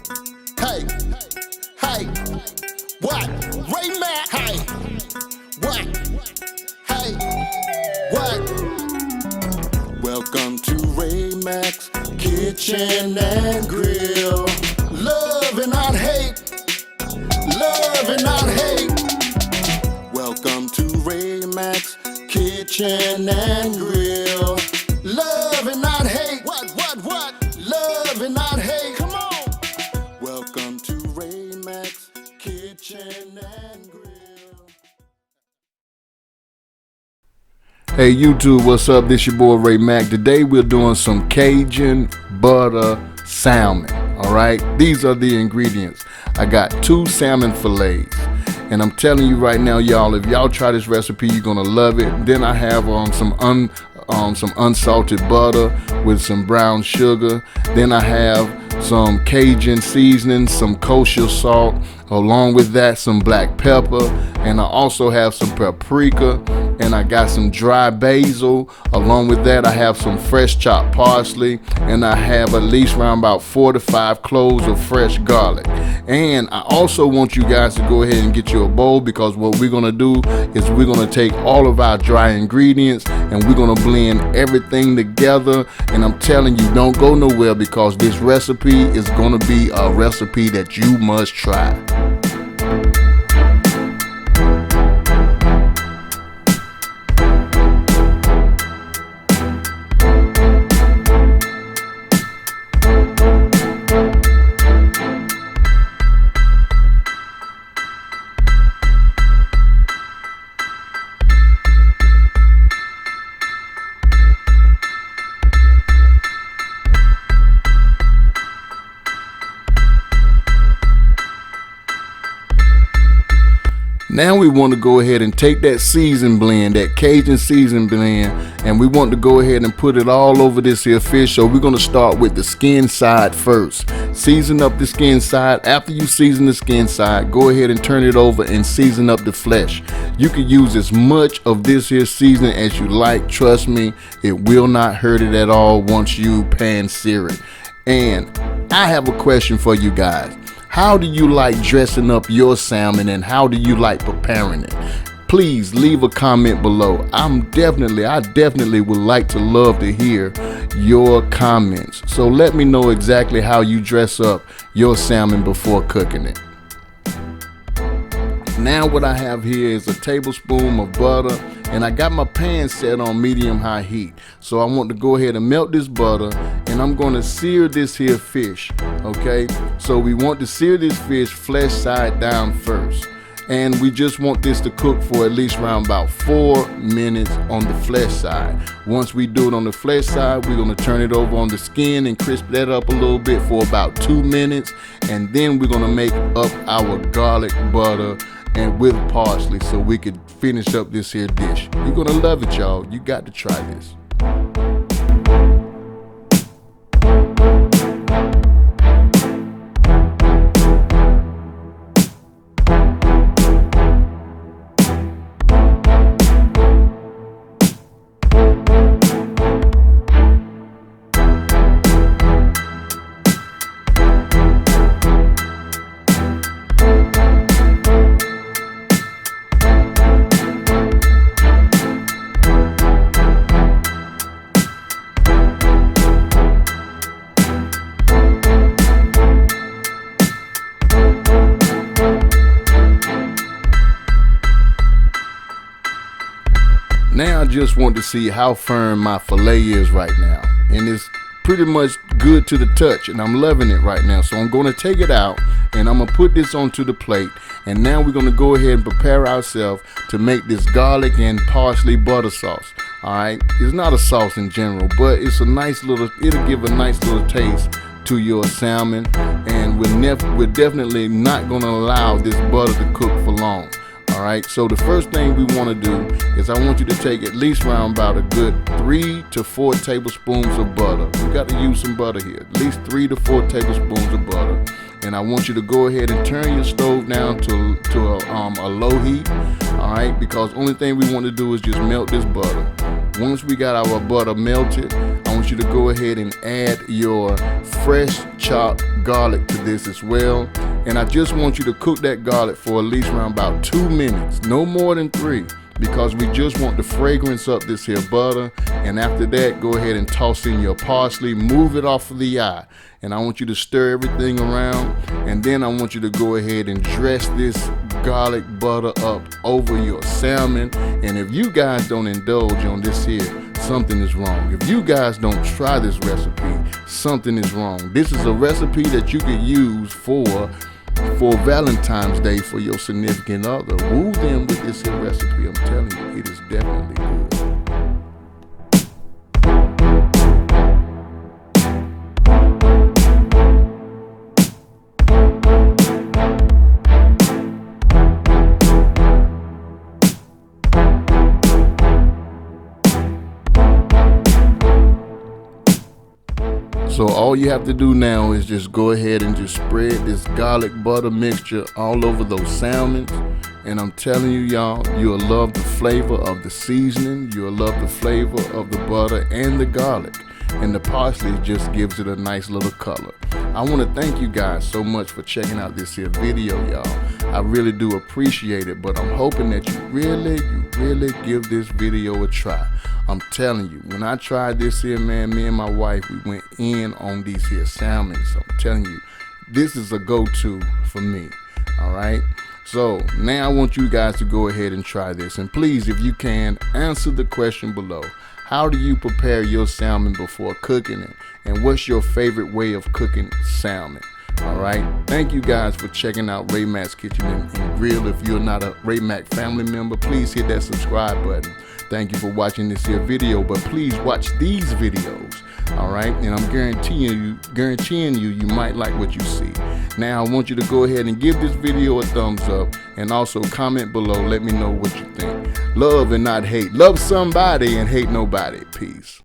Hey, hey, what? Ray Mack, hey, what? Hey, what? Welcome to Ray Mack's Kitchen and Grill. Love and not hate. Love and not hate. Welcome to Ray Mack's Kitchen and Grill. Love and not hate. What? Love and not hate. Come on. Welcome to Ray Mack's Kitchen and Grill. Hey YouTube, what's up? This your boy Ray Mack. Today we're doing some Cajun butter salmon. Alright, these are the ingredients. I got 2 salmon fillets. And I'm telling you right now, y'all, if y'all try this recipe, you're gonna love it. Then I have some unsalted butter with some brown sugar. Then I have some Cajun seasoning, some kosher salt. Along with that, some black pepper, and I also have some paprika, and I got some dry basil. Along with that, I have some fresh chopped parsley, and I have at least around about 4 to 5 cloves of fresh garlic. And I also want you guys to go ahead and get you a bowl, because what we're gonna do is we're gonna take all of our dry ingredients and we're gonna blend everything together. And I'm telling you, don't go nowhere, because this recipe is gonna be a recipe that you must try. Now we want to go ahead and take that season blend, that Cajun season blend, and we want to go ahead and put it all over this here fish. So we're going to start with the skin side first. Season up the skin side. After you season the skin side, go ahead and turn it over and season up the flesh. You can use as much of this here seasoning as you like. Trust me, it will not hurt it at all once you pan sear it. And I have a question for you guys. How do you like dressing up your salmon, and how do you like preparing it? Please leave a comment below. I definitely would like to love to hear your comments. So let me know exactly how you dress up your salmon before cooking it. Now what I have here is a tablespoon of butter, and I got my pan set on medium-high heat. So I want to go ahead and melt this butter, and I'm going to sear this here fish, okay? So we want to sear this fish flesh side down first. And we just want this to cook for at least around about 4 minutes on the flesh side. Once we do it on the flesh side, we're going to turn it over on the skin and crisp that up a little bit for about 2 minutes. And then we're going to make up our garlic butter and with parsley, so we could finish up this here dish. You're gonna love it, y'all. You got to try this. Now I just want to see how firm my fillet is right now, and it's pretty much good to the touch, and I'm loving it right now. So I'm going to take it out, and I'm going to put this onto the plate, and now we're going to go ahead and prepare ourselves to make this garlic and parsley butter sauce. Alright, it's not a sauce in general, but it's a nice little, it'll give a nice little taste to your salmon, and we're definitely not going to allow this butter to cook for long. Alright, so the first thing we want to do is I want you to take at least around about a good 3 to 4 tablespoons of butter. We got to use some butter here, at least 3 to 4 tablespoons of butter. And I want you to go ahead and turn your stove down to a low heat, alright, because only thing we want to do is just melt this butter. Once we got our butter melted, I want you to go ahead and add your fresh chopped garlic to this as well. And I just want you to cook that garlic for at least around about 2 minutes, no more than 3, because we just want the fragrance up this here butter. And after that, go ahead and toss in your parsley, move it off of the eye. And I want you to stir everything around. And then I want you to go ahead and dress this garlic butter up over your salmon. And if you guys don't indulge on this here, something is wrong. If you guys don't try this recipe, something is wrong. This is a recipe that you could use for Valentine's Day for your significant other. Woo them with this here recipe. I'm telling you, it is definitely good. So all you have to do now is just go ahead and just spread this garlic butter mixture all over those salmons. And I'm telling you, y'all, you'll love the flavor of the seasoning. You'll love the flavor of the butter and the garlic. And the parsley just gives it a nice little color. I want to thank you guys so much for checking out this here video, y'all. I really do appreciate it, but I'm hoping that you really give this video a try. I'm telling you, when I tried this here, man, me and my wife, we went in on these here salmon. So I'm telling you, this is a go-to for me, all right? So now I want you guys to go ahead and try this. And please, if you can, answer the question below. How do you prepare your salmon before cooking it? And what's your favorite way of cooking salmon? All right. Thank you guys for checking out Ray Mack's Kitchen and Grill. If you're not a Ray Mack family member, please hit that subscribe button. Thank you for watching this here video, but please watch these videos. All right. And I'm guaranteeing you might like what you see. Now I want you to go ahead and give this video a thumbs up and also comment below. Let me know what you think. Love and not hate. Love somebody and hate nobody. Peace.